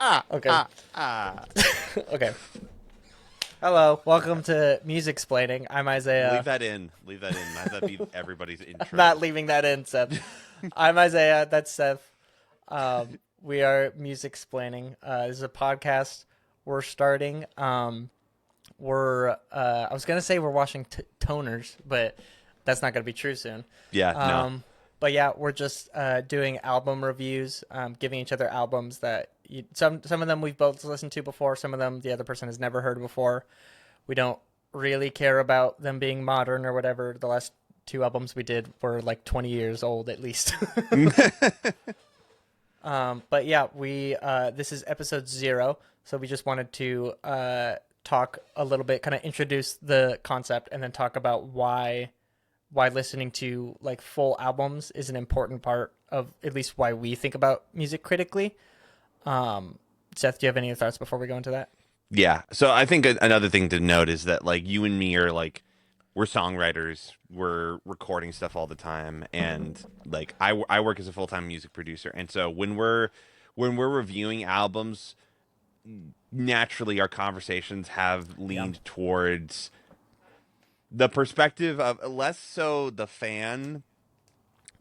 Okay. Ah. Okay. Hello. Welcome to Musicsplaining. I'm Leave Isaiah. that in. Leave that in. Have that be everybody's I'm not intro. leaving that in, Seth. I'm Isaiah. That's Seth. We are Musicsplaining. This is a podcast we're starting. I was gonna say we're washing toners, but that's not gonna be true soon. Yeah, no. But yeah, we're just doing album reviews, giving each other albums that some of them we've both listened to before, some of them the other person has never heard before. We don't really care about them being modern or whatever. The last two albums we did were like 20 years old at least. But yeah, we this is episode 0, so we just wanted to talk a little bit, kind of introduce the concept, and then talk about why listening to like full albums is an important part of at least why we think about music critically. Seth, do you have any thoughts before we go into that? Yeah. So I think another thing to note is that like you and me are like we're songwriters. We're recording stuff all the time, and like I work as a full-time music producer. And so when we're reviewing albums, naturally our conversations have Yeah. leaned towards the perspective of less so the fan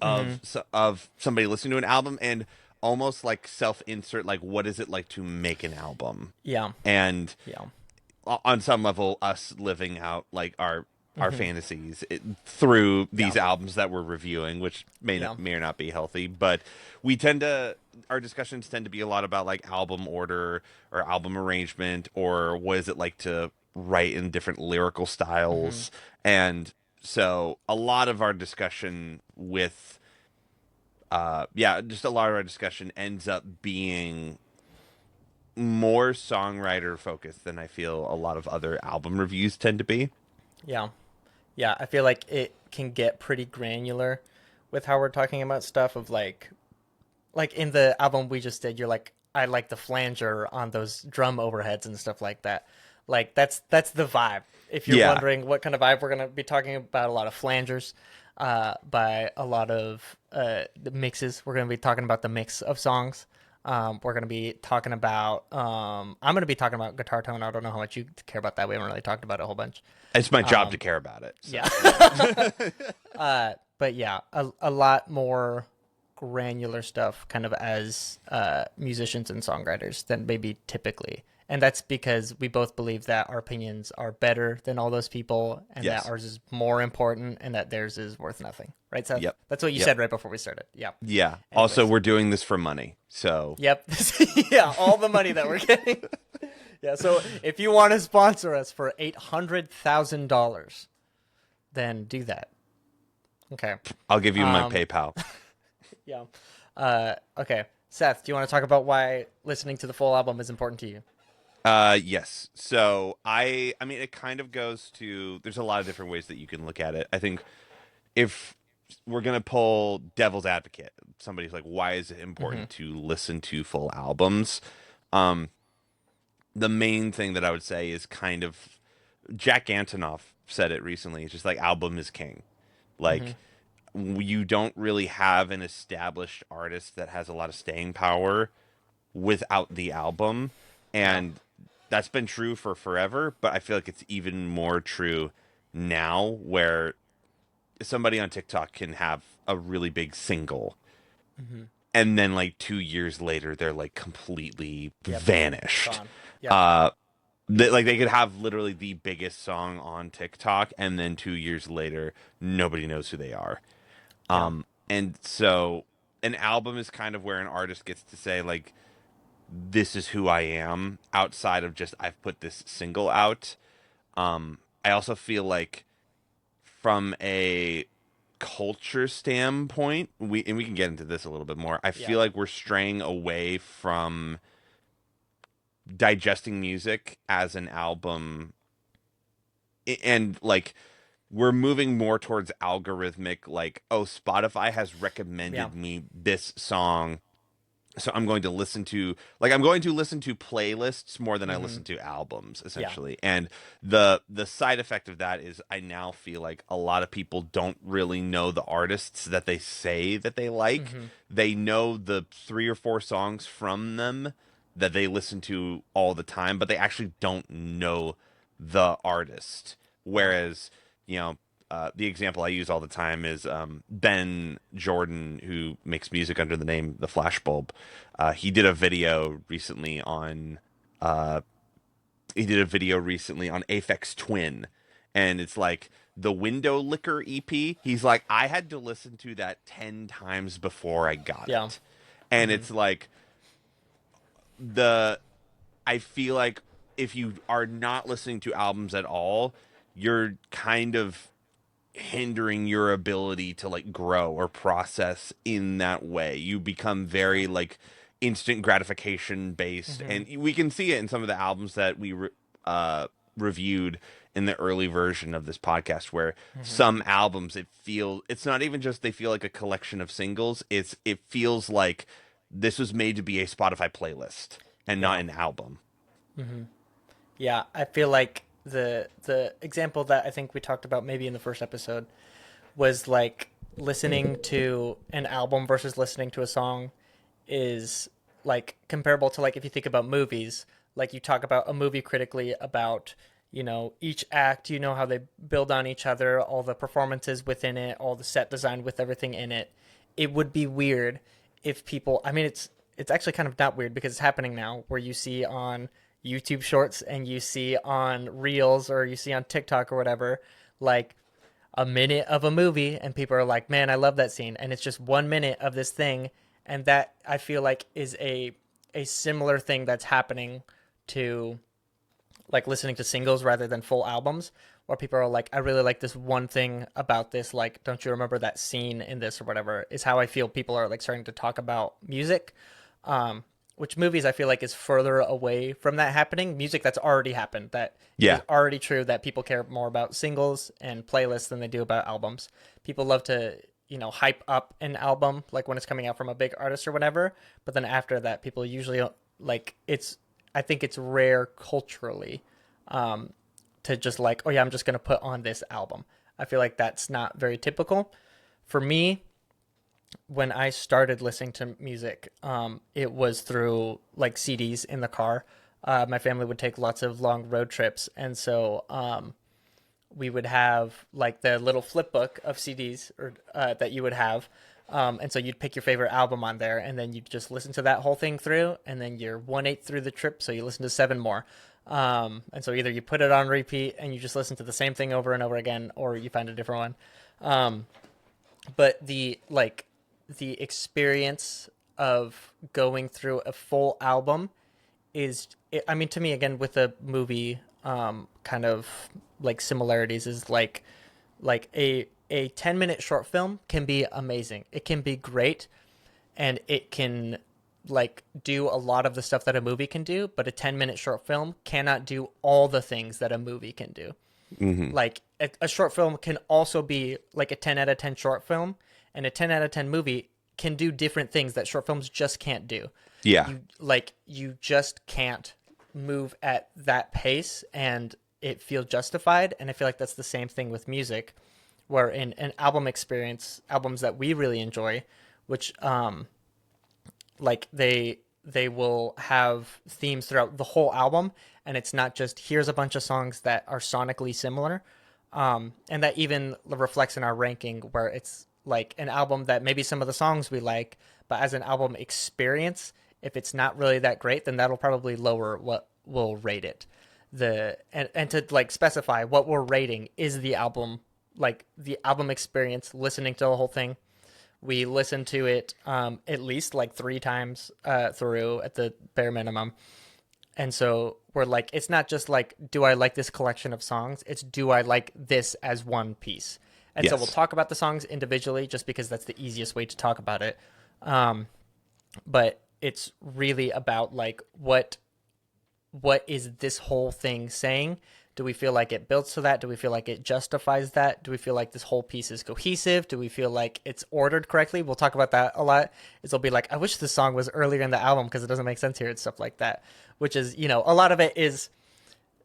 Mm-hmm. of somebody listening to an album and almost like self-insert, like what is it like to make an album, Yeah. and Yeah. on some level us living out like our Mm-hmm. fantasies through Yeah. these albums that we're reviewing, which Yeah. may or not be healthy, but we tend to our discussions tend to be a lot about like album order or album arrangement or what is it like to write in different lyrical Mm-hmm. styles. And so a lot of our discussion with just a lot of our discussion ends up being more songwriter focused than I feel a lot of other album reviews tend to be. Yeah. Yeah. I feel like it can get pretty granular with how we're talking about stuff of like in the album we just did, you're like, I like the flanger on those drum overheads and stuff like that. Like that's the vibe. If you're Yeah. wondering what kind of vibe we're gonna be talking about, a lot of flangers, by a lot of the mixes. We're gonna be talking about the mix of songs. We're gonna be talking about. I'm gonna be talking about guitar tone. I don't know how much you care about that. We haven't really talked about it a whole bunch. It's my job to Um, care about it. So, yeah. yeah. But yeah, a lot more granular stuff kind of as musicians and songwriters than maybe typically. And that's because we both believe that our opinions are better than all those people and that Yes. ours is more important and that theirs is worth nothing. Right, Seth? Yep. That's what you Yep. said right before we started. Yeah. Yeah. Also, Anyways. we're doing this for money. So, Yep. Yeah, all the money that we're getting. Yeah, so if you want to sponsor us for $800,000, then do that. Okay. I'll give you my Um, PayPal. Yeah. Okay. Seth, do you want to talk about why listening to the full album is important to you? Yes. So, I mean it kind of goes to there's a lot of different ways that you can look at it. I think if we're going to pull devil's advocate, somebody's like why is it Mm-hmm. important to listen to full albums? Um the main thing that I would say is kind of Jack Antonoff said it recently. It's just like album is king. Mm-hmm. Like you don't really have an established artist that has a lot of staying power without the album, Yeah. and that's been true for forever, but I feel like it's even more true now where somebody on TikTok can have a really big single Mm-hmm. and then like 2 years later they're like completely Yep. vanished. Gone. Yep. uh like they could have literally the biggest song on TikTok and then 2 years later nobody knows who they are. Yeah. And so an album is kind of where an artist gets to say like this is who I am outside of just I've put this single out. I also feel like from a culture standpoint, we can get into this a little bit more. I Yeah. feel like we're straying away from digesting music as an album and like we're moving more towards algorithmic like oh Spotify has Yeah. recommended me this song, so I'm going to listen to playlists more than I Mm-hmm. listen to albums Yeah. essentially. And the side effect of that is I now feel like a lot of people don't really know the artists that they say that they like. Mm-hmm. They know the 3 or 4 songs from them that they listen to all the time, but they actually don't know the artist. Whereas, you know, the example I use all the time is Ben Jordan, who makes music under the name The Flashbulb. He did a video recently on uh, Aphex Twin, and it's like the Window Licker EP. He's like, I had to listen to that 10 times before I got Yeah. it, and Hmm. it's like the I feel like if you are not listening to albums at all, you're kind of hindering your ability to like grow or process in that way. You become very like instant gratification based, Hmm. and we can see it in some of the albums that uh, reviewed in the early version of this podcast, where Hmm. some albums it's not even just they feel like a collection of singles. It feels like this was made to be a Spotify playlist and not Yeah. an album. Hmm. Yeah. I feel like the example that I think we talked about maybe in the first episode was like listening to an album versus listening to a song is like comparable to like if you think about movies, like you talk about a movie critically about, each act, how they build on each other, all the performances within it, all the set design with everything in it. It would be weird if people, I mean, it's actually kind of not weird because it's happening now where you see on YouTube shorts and you see on reels or you see on TikTok or whatever, like a minute of a movie and people are like, man, I love that scene. And it's just 1 minute of this thing. And that I feel like is a similar thing that's happening to like listening to singles rather than full albums, where people are like, I really like this one thing about this. Like, don't you remember that scene in this or whatever, is how I feel people are like starting to talk about music. Which movies I feel like is further away from that happening. Music that's already happened, that it is Yeah. already true that people care more about singles and playlists than they do about albums. People love to, hype up an album like when it's coming out from a big artist or whatever, but then after that, people usually like it's. I think it's rare culturally um, to just like, oh yeah, I'm just gonna put on this album. I feel like that's not very typical. For me, when I started listening to music, it was through like CDs in the car. My family would take lots of long road trips, and so we would have like the little flip book of CDs or that you would have. And so you'd pick your favorite album on there, and then you'd just listen to that whole thing through, and then you're 1/8 through the trip, so you listen to seven more. And so either you put it on repeat and you just listen to the same thing over and over again, or you find a different one. But the experience of going through a full album is, I mean, to me, again, with a movie, kind of like similarities is like a 10-minute short film can be amazing. It can be great, and it can like do a lot of the stuff that a movie can do, but a 10-minute short film cannot do all the things that a movie can do. Hmm. Like a short film can also be like a 10 out of 10 short film, and a 10 out of 10 movie can do different things that short films just can't do. Yeah. You just can't move at that pace and it feels justified. And I feel like that's the same thing with music, where in an album experience, albums that we really enjoy, which like they will have themes throughout the whole album, and it's not just here's a bunch of songs that are sonically similar. And that even reflects in our ranking, where it's like an album that maybe some of the songs we like, but as an album experience, if it's not really that great, then that'll probably lower what we'll rate it. And to like specify what we're rating is the album, like the album experience, listening to the whole thing. We listen to it at least like 3 times through at the bare minimum. And so we're like, it's not just like, do I like this collection of songs? It's, do I like this as one piece? And so we'll Yes. talk about the songs individually just because that's the easiest way to talk about it. Um, but it's really about like, what is this whole thing saying? Do we feel like it builds to that? Do we feel like it justifies that? Do we feel like this whole piece is cohesive? Do we feel like it's ordered correctly? We'll talk about that a lot. It'll be like, I wish this song was earlier in the album because it doesn't make sense here and stuff like that. Which is, a lot of it is,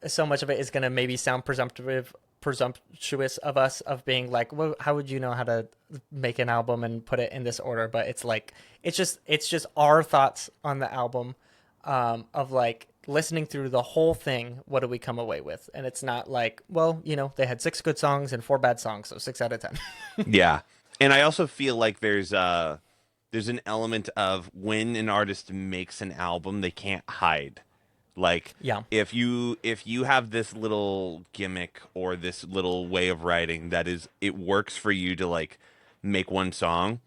so much of it is going to maybe sound presumptuous of us, of being like, well, how would you know how to make an album and put it in this order? But it's like, it's just our thoughts on the album. of like listening through the whole thing. What do we come away with? And it's not like, well, they had 6 good songs and 4 bad songs, so 6 out of 10. Yeah. And I also feel like there's an element of when an artist makes an album, they can't hide. Like Yeah, if you have this little gimmick or this little way of writing that is it works for you to like make one song,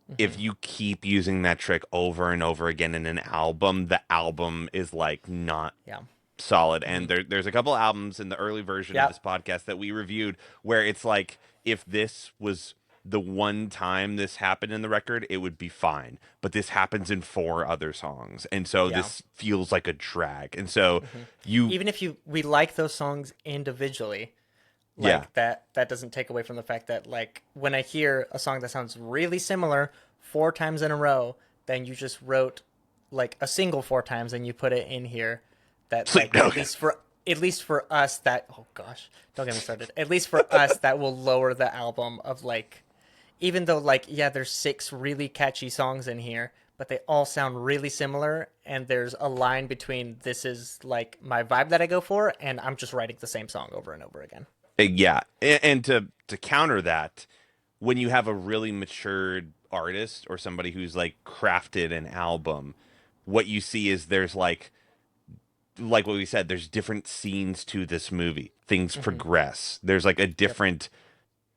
hmm if you keep using that trick over and over again in an album, the album is like not yeah, solid. hmm And there's a couple albums in the early version of yeah, this podcast that we reviewed where it's like if this was the one time this happened in the record, it would be fine. But this happens in 4 other songs, and so yeah. this feels like a drag. And so hmm you, Even if we like those songs individually, yeah, like that doesn't take away from the fact that like when I hear a song that sounds really similar 4 times in a row, then you just wrote like a single 4 times and you put it in here, that sleep like token. at least for us, that, oh gosh, don't get me started, at least for us, that will lower the album of like, even though like, yeah, there's 6 really catchy songs in here, but they all sound really similar, and there's a line between this is like my vibe that I go for, and I'm just writing the same song over and over again. Yeah, and to counter that, when you have a really matured artist or somebody who's like crafted an album, what you see is there's like what we said, there's different scenes to this movie. Things hmm progress. Yep. There's like a different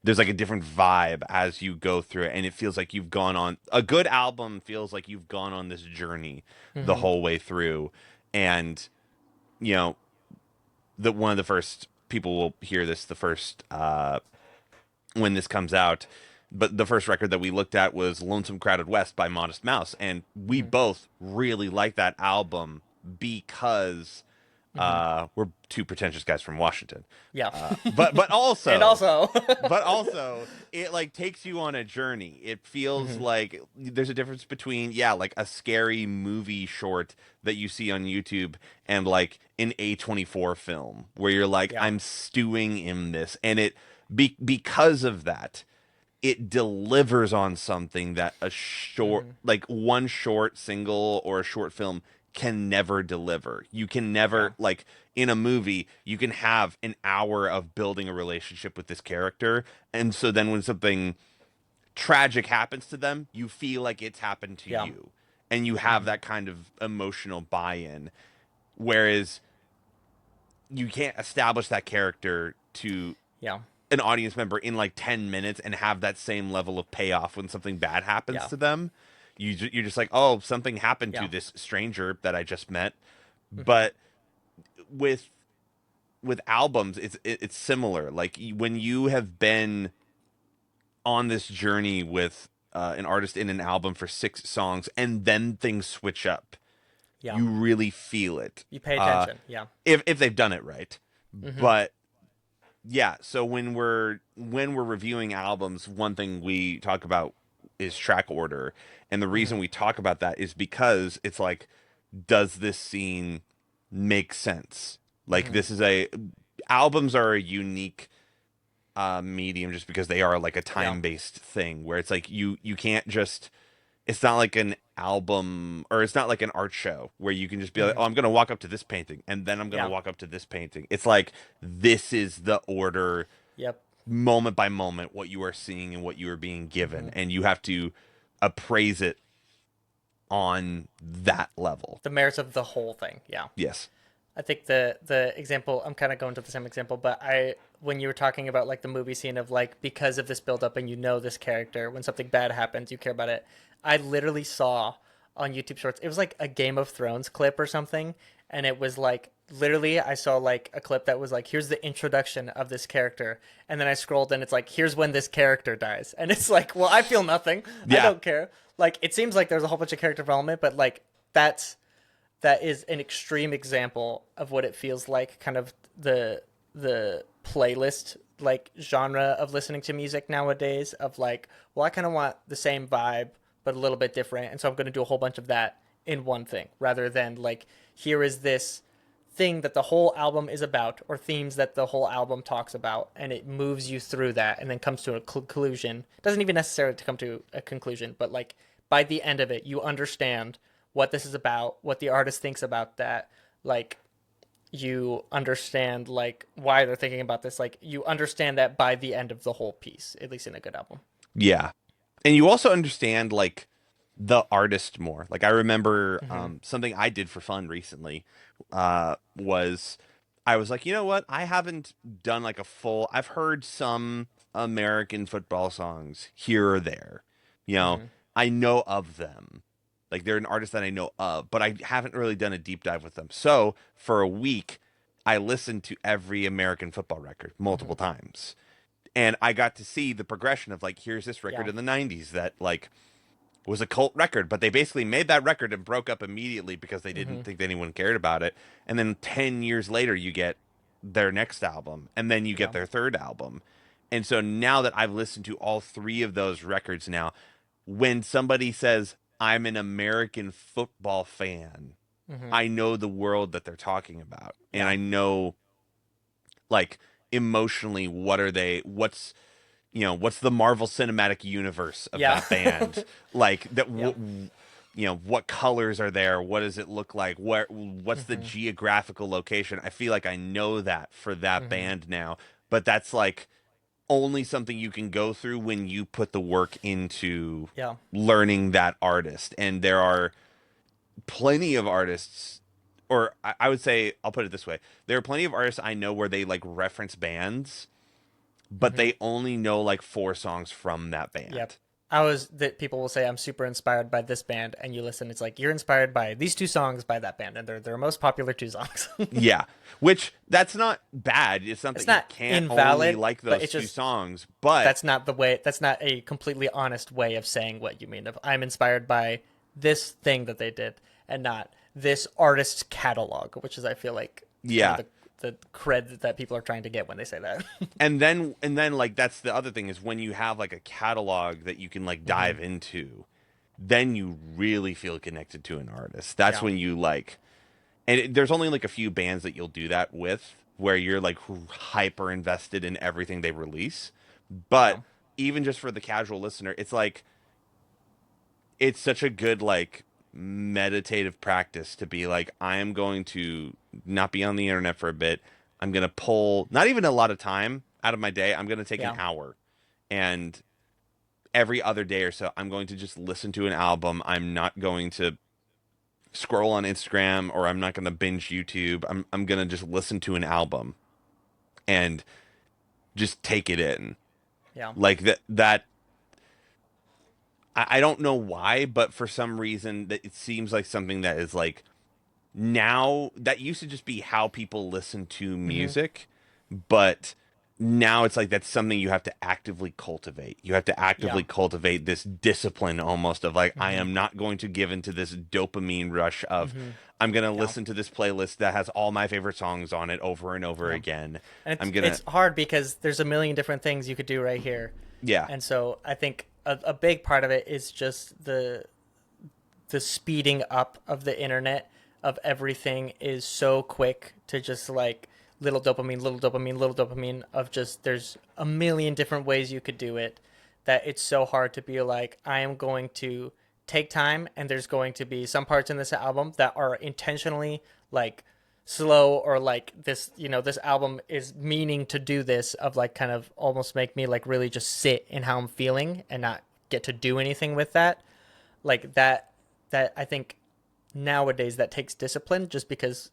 vibe as you go through it, and it feels like you've gone on a good album feels like you've gone on this journey the hmm whole way through. And you know, the one of the first people will hear this the first when this comes out. But the first record that we looked at was Lonesome Crowded West by Modest Mouse, and we hmm both really like that album because hmm we're two pretentious guys from Washington. Yeah. But And also also, but also it like takes you on a journey. It feels hmm like there's a difference between yeah, like a scary movie short that you see on YouTube and like an A24 film where you're like yeah. I'm stewing in this, and because of that it delivers on something that a short hmm like one short single or a short film can never deliver. You can Yeah. never like in a movie, you can have an hour of building a relationship with this character, and so then when something tragic happens to them, you feel like it's happened to Yeah. you. And you have hmm that kind of emotional buy-in. Whereas you can't establish that character to Yeah. an audience member in like 10 minutes and have that same level of payoff when something bad happens Yeah. to them. You're just like, oh, something happened to Yeah. this stranger that I just met. hmm But with albums, it's similar. Like when you have been on this journey with an artist in an album for 6 songs and then things switch up, Yeah. you really feel it. You pay Uh, attention. Yeah. if they've done it right. hmm But yeah, so when we're reviewing albums, one thing we talk about is track order. And the hmm reason we talk about that is because it's like, does this scene make sense? Like hmm this is a albums are a unique medium just because they are like a Yeah. time-based thing where it's like you can't just it's not like an album or it's not like an art show where you can just be like, hmm oh, I'm going to walk up to this painting and then I'm going to Yeah. walk up to this painting. It's like this is the order, Yep. moment by moment, what you are seeing and what you are being given, hmm and you have to appraise it on that level. The merits of the whole thing. Yeah. Yes. I think the example, I'm kind of going to the same example, but I, when you were talking about like the movie scene of like, because of this build up and this character, when something bad happens, you care about it. I literally saw on YouTube Shorts, it was like a Game of Thrones clip or something, and it was like literally I saw like a clip that was like, here's the introduction of this character, and then I scrolled and it's like, here's when this character dies, and it's like, well, I feel nothing, I Yeah. don't care. Like it seems like there's a whole bunch of character development, but like that is an extreme example of what it feels like, kind of the playlist like genre of listening to music nowadays, of like, well, I kind of want the same vibe but a little bit different, and so I'm going to do a whole bunch of that in one thing, rather than like, here is this thing that the whole album is about, or themes that the whole album talks about, and it moves you through that and then comes to a conclusion. It doesn't even necessarily to come to a conclusion, but like by the end of it you understand what this is about, what the artist thinks about that, like you understand like why they're thinking about this. Like you understand that by the end of the whole piece, at least in a good album. Yeah. And you also understand like the artist more. Like I remember Hmm. something I did for fun recently was I was like, you know what? I haven't done like a full. I've heard some American football songs here or there. You know, Hmm. I know of them. Like they're an artist that I know of, but I haven't really done a deep dive with them. So for a week, I listened to every American football record multiple Hmm. times, and I got to see the progression of like, here's this record Yeah. in the '90s that like was a cult record, but they basically made that record and broke up immediately because they Hmm. didn't think anyone cared about it. And then 10 years later, you get their next album, and then you get Yeah. their third album. And so now that I've listened to all three of those records now, when somebody says, I'm an American football fan, Hmm. I know the world that they're talking about. And Yeah. I know, like, emotionally, what's the Marvel Cinematic Universe of Yeah. that band? Like that, Yeah. what colors are there? What does it look like? What's the Hmm. geographical location? I feel like I know that for that Hmm. band now, but that's like only something you can go through when you put the work into Yeah. learning that artist. And there are plenty of artists, or I would say, I'll put it this way: there are plenty of artists I know where they like reference bands, but Hmm. they only know like four songs from that Yep. band. I was that people will say I'm super inspired by this band, and you listen, it's like you're inspired by these two songs by that band, and they're their most popular two songs. Yeah, which that's not bad. It's not It's that you not can't only invalid, like but those it's two just songs, but that's not the way. That's not a completely honest way of saying what you mean. Of I'm inspired by this thing that they did, and not this artist's catalog, which is I feel like kind of yeah. the cred that people are trying to get when they say that. And then like that's the other thing is when you have like a catalog that you can like Hmm. dive into, then you really feel connected to an artist. That's Yeah. when you like, and there's only like a few bands that you'll do that with where you're like hyper invested in everything they release. Yeah. But even just for the casual listener, it's like it's such a good like meditative practice to be like, I am going to not be on the internet for a bit. I'm going to pull not even a lot of time out of my day. I'm going to take an Yeah. hour, and every other day or so I'm going to just listen to an album. I'm not going to scroll on Instagram, or I'm not going to binge YouTube. I'm going to just listen to an album and just take it in. Yeah. Like that I don't know why, but for some reason that it seems like something that is like now that used to just be how people listen to Hmm. music, but now it's like that's something you have to actively cultivate. You have to Yeah. actively cultivate this discipline almost of like, I Hmm. am not going to give into this dopamine rush of Hmm. I'm going to Yeah. listen to this playlist that has all my favorite songs on it over and over Yeah. again. And I'm it's going to, it's hard because there's a million different things you could do right here, yeah, and so I think a big part of it is just the speeding up of the internet of everything is so quick to just like little dopamine, little dopamine, little dopamine of just there's a million different ways you could do it that it's so hard to be like I am going to take time and there's going to be some parts in this album that are intentionally like slow or like this this album is meaning to do this of like kind of almost make me like really just sit in how I'm feeling and not get to do anything with that like that I think nowadays that takes discipline just because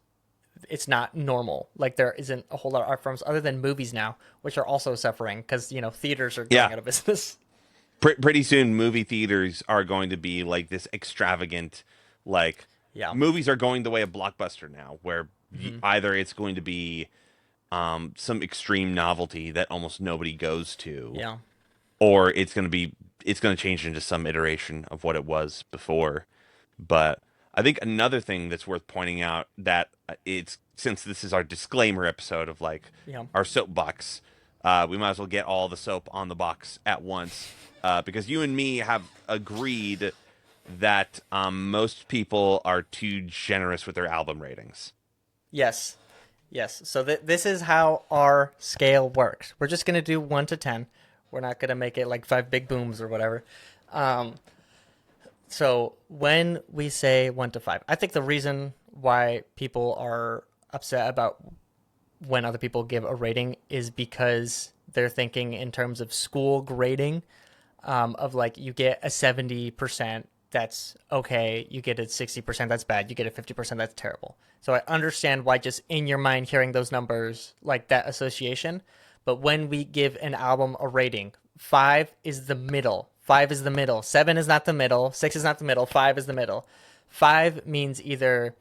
it's not normal. Like there isn't a whole lot of art forms other than movies now, which are also suffering because theaters are yeah. going out of business. Pretty soon movie theaters are going to be like this extravagant, like Yeah. movies are going the way of Blockbuster now, where Hmm. either it's going to be some extreme novelty that almost nobody goes to, Yeah. or it's going to change into some iteration of what it was before. But I think another thing that's worth pointing out that it's since this is our disclaimer episode of like Yeah. our soapbox, we might as well get all the soap on the box at once, because you and me have agreed that most people are too generous with their album ratings. Yes. Yes. So this is how our scale works. We're just gonna do 1 to 10. We're not gonna make it like five big booms or whatever. Um, So when we say 1 to 5, I think the reason why people are upset about when other people give a rating is because they're thinking in terms of school grading, of like you get a 70%, that's okay. You get a 60%, that's bad. You get a 50%, that's terrible. So I understand why just in your mind hearing those numbers, like that association. But when we give an album a rating, 5 is the middle. 5 is the middle. 7 is not the middle. 6 is not the middle. 5 is the middle. 5 means either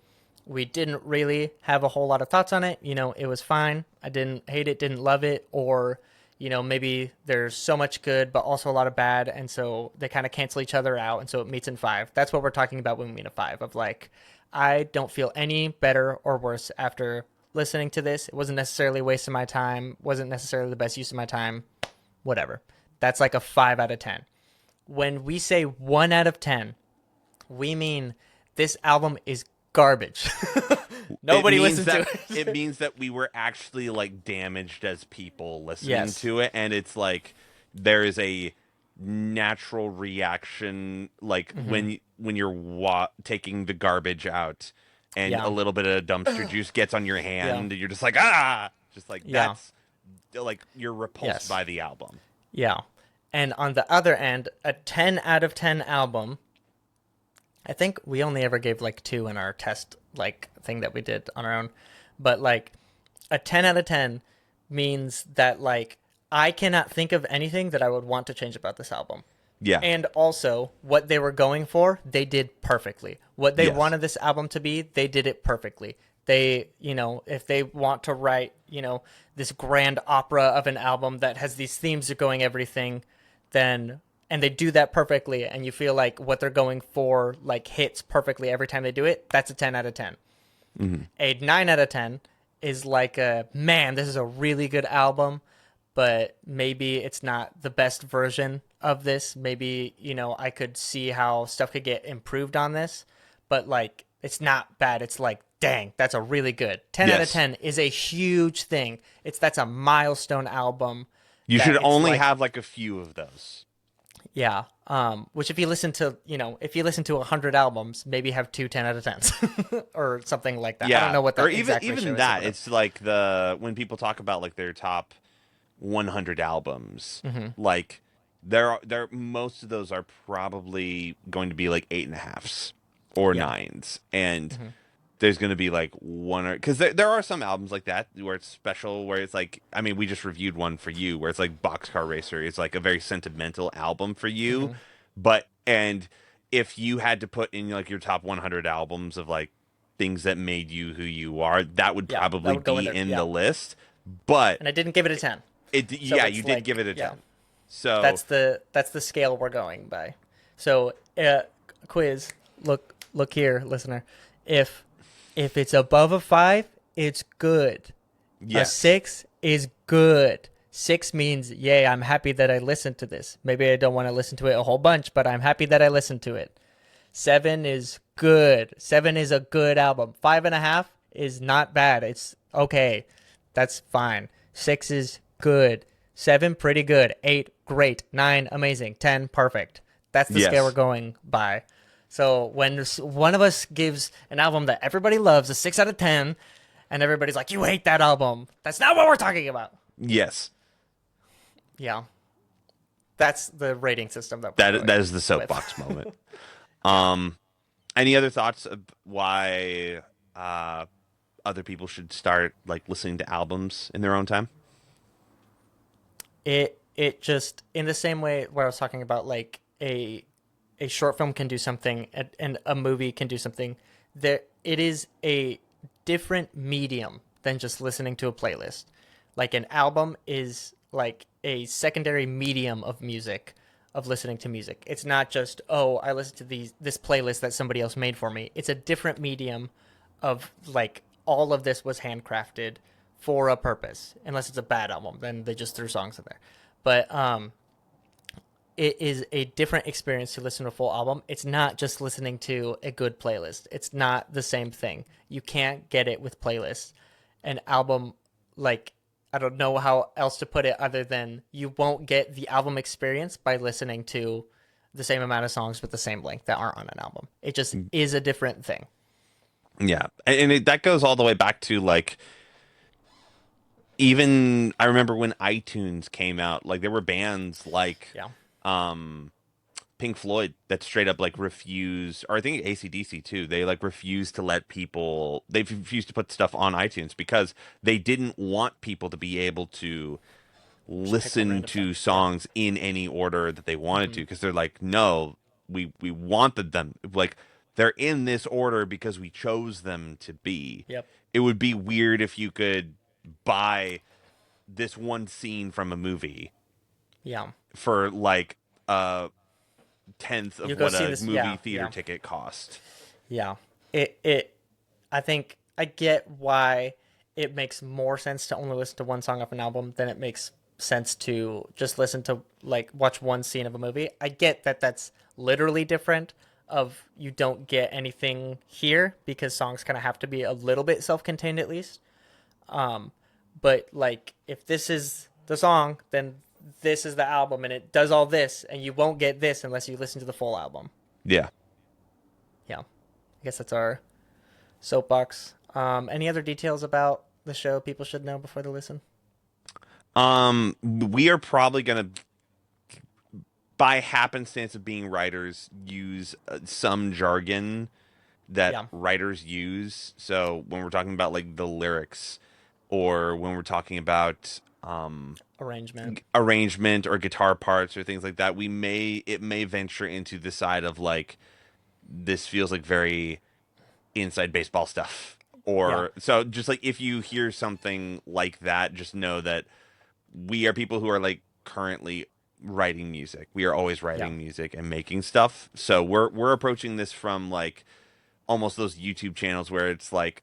we didn't really have a whole lot of thoughts on it. It was fine. I didn't hate it, didn't love it, or maybe there's so much good, but also a lot of bad. And so they kind of cancel each other out. And so it meets in 5. That's what we're talking about when we mean a 5 of like, I don't feel any better or worse after listening to this. It wasn't necessarily a waste of my time, wasn't necessarily the best use of my time, whatever. That's like a 5 out of 10. When we say 1 out of 10, we mean this album is garbage. It Nobody means listened to that it. it means that we were actually like damaged as people listening Yes. to it, and it's like there is a natural reaction like Mm-hmm. when you're taking the garbage out and a Yeah. little bit of dumpster juice gets on your Yeah. hand, you're just like ah, just like Yeah. that's like you're repulsed Yes. by the album. Yeah. And on the other end, a 10 out of 10 album, I think we only ever gave like 2 in our test like thing that we did on our own. But like a 10 out of 10 means that like I cannot think of anything that I would want to change about this album. Yeah. And also, what they were going for, they did perfectly. What they Yes. wanted this album to be, they did it perfectly. They, if they want to write, this grand opera of an album that has these themes of going everything, then, and they do that perfectly, and you feel like what they're going for, like, hits perfectly every time they do it, that's a 10 out of 10. Hmm. A 9 out of 10 is like man, this is a really good album, but maybe it's not the best version of this. Maybe, I could see how stuff could get improved on this, but like it's not bad. It's like, dang, that's a really good. 10 out of Yes. 10 is a huge thing. That's a milestone album You that should it's only like, have like a few of those. yeah. Which if you listen to, if you listen to 100 albums, maybe have 2 10 out of 10s or something like that. I don't Yeah, know what or that even exact ratio even is or that. whatever. It's like the when people talk about like their top 100 albums, Hmm. like there most of those are probably going to be like eight and a halves or Yeah. nines, and Hmm. there's going to be like one or because there are some albums like that where it's special, where it's like I mean we just reviewed one for you where it's like Boxcar Racer. It's like a very sentimental album for you, Hmm. but and if you had to put in like your top 100 albums of like things that made you who you are, that would Yeah. That probably would go in be there. in Yeah. the list. But And I didn't give it a 10. So yeah, you it's did like, give it a yeah, 10. So that's the scale we're going by. So quiz, look here, listener. If if it's above a 5, it's good. A yes, 6 is good. 6 means, yay, I'm happy that I listened to this. Maybe I don't want to listen to it a whole bunch, but I'm happy that I listened to it. 7 is good. 7 is a good album. 5.5 is not bad. It's okay. That's fine. 6 is good. 7, pretty good. 8, great. 9, amazing. 10, perfect. That's the scale we're yes, going by. So when one of us gives an album that everybody loves a 6 out of 10, and everybody's like, you hate that album, that's not what we're talking about. yes. Yeah. That's the rating system that we're That going is the with. soapbox moment. Yeah. Um, any other thoughts of why other people should start like listening to albums in their own time? It just in the same way where I was talking about like a short film can do something and a movie can do something. There it is a different medium than just listening to a playlist. Like an album is like a secondary medium of music, of listening to music. It's not just, oh, I listen to this playlist that somebody else made for me. It's a different medium of like all of this was handcrafted for a purpose. Unless it's a bad album, then they just threw songs in there. But it is a different experience to listen to a full album. It's not just listening to a good playlist. It's not the same thing. You can't get it with playlists. An album, like, I don't know how else to put it other than you won't get the album experience by listening to the same amount of songs with the same length that aren't on an album. It just is a different thing. Yeah, and that goes all the way back to like even I remember when iTunes came out, like there were bands like Yeah. um Pink Floyd that straight up like refused, or I think AC/DC too. They like refused to let people. They refused to put stuff on iTunes because they didn't want people to be able to Just pick a listen random thing. to Yeah. songs in any order that they wanted to, because they're like, no, we wanted them like they're in this order because we chose them to be. Yep. It would be weird if you could buy this one scene from a movie Yeah. for like a tenth You of go what see a this. movie Yeah. theater Yeah. ticket cost. Yeah. I think I get why it makes more sense to only listen to one song off an album than it makes sense to just listen to like watch one scene of a movie. I get that that's literally different of you don't get anything here because songs kind of have to be a little bit self-contained at least. But like if this is the song, then this is the album and it does all this and you won't get this unless you listen to the full album. Yeah. Yeah. I guess that's our soapbox. Any other details about the show people should know before they listen? We are probably gonna, by happenstance of being writers, use some jargon that Yeah. writers use. So when we're talking about like the lyrics, or when we're talking about Arrangement. arrangement or guitar parts or things like that, it may venture into the side of like this feels like very inside baseball stuff. Yeah. Or so just like if you hear something like that, just know that we are people who are like currently writing music. We are always Yeah. writing music and making stuff. So we're approaching this from like almost those YouTube channels where it's like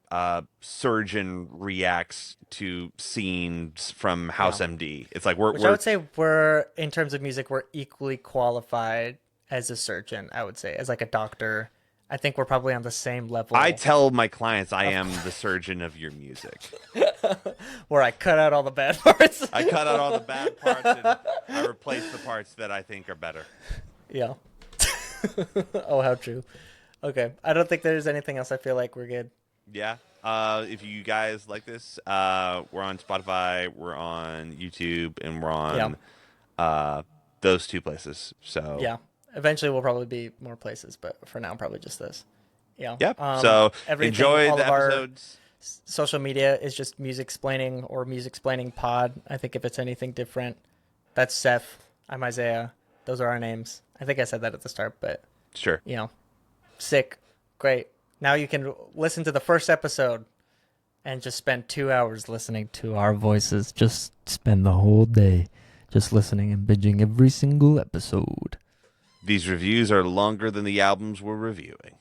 surgeon reacts to scenes from Yeah. House MD. It's like Which I would say we're, in terms of music, we're equally qualified as a surgeon, I would say, as like a doctor. I think we're probably on the same I level tell my clients I am the surgeon of your music. where I cut out all the bad parts. I cut out all the bad parts and I replace the parts that I think are better. Yeah. Oh, how true. Okay. I don't think there's anything else. I feel like we're good. Yeah. If you guys like this, we're on Spotify, we're on YouTube, and we're on those two places. So Yeah. Eventually, we'll probably be more places, but for now, probably just this. Yeah. yep. So Everything, enjoy all the of our episodes. social media is just Musicsplaining or Musicsplaining Pod. I think if it's anything different, that's Seth. I'm Isaiah. Those are our names. I think I said that at the start, but Sure. Sick. Great. Now you can listen to the first episode and just spend 2 hours listening to our voices. Just spend the whole day just listening and binging every single episode. These reviews are longer than the albums we're reviewing.